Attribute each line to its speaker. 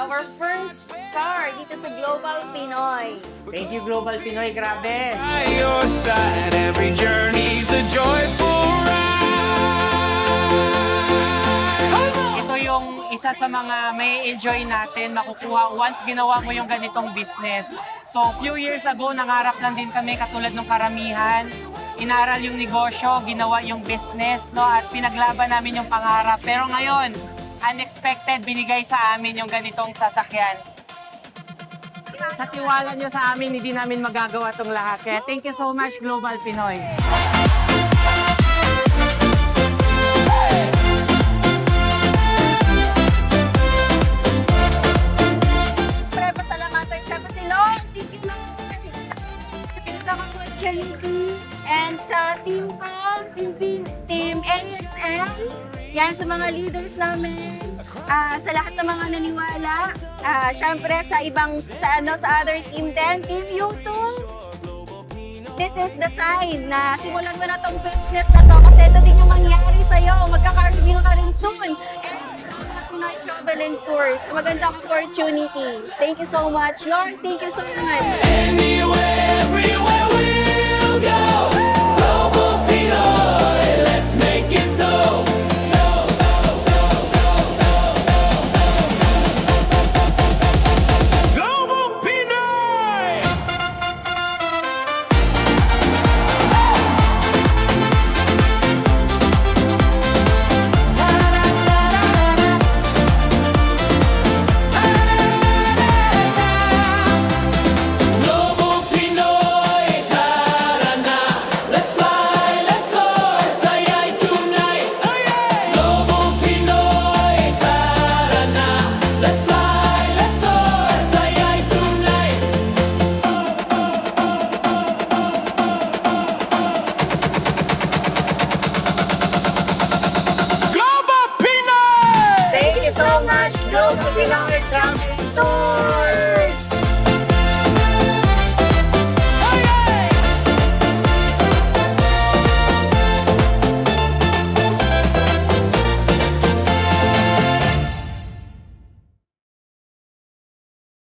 Speaker 1: our first car dito sa Global Pinoy.
Speaker 2: Thank you, Global Pinoy. Grabe.
Speaker 3: By your side, every journey's a joyful ride.
Speaker 2: Ito yung isa sa mga may enjoy natin makukuha once ginawa mo yung ganitong business. So, few years ago, nangarap lang din kami katulad ng karamihan. Inaral yung negosyo, ginawa yung business, no? At pinaglaban namin yung pangarap. Pero ngayon, unexpected, binigay sa amin yung ganitong sasakyan. Sa tiwala nyo sa amin, hindi namin magagawa itong lahat. Kaya thank you so much, Global Pinoy.
Speaker 1: Siyempre, pasalamatan siya po si Lord. Thank you, Lord. Pinita ko po charity. And sa team ko, team NXL, yan sa mga leaders namin, sa lahat ng mga naniwala, syempre sa other team din, Team YouTube. This is the sign na simulan mo na tong business na to kasi ito din yung mangyayari sa'yo. Magkaka-reveal ka rin soon. And Pinoy Travel and Tours, magandang opportunity. Thank you so much, Lord. Thank you so much.
Speaker 3: Anywhere, everywhere.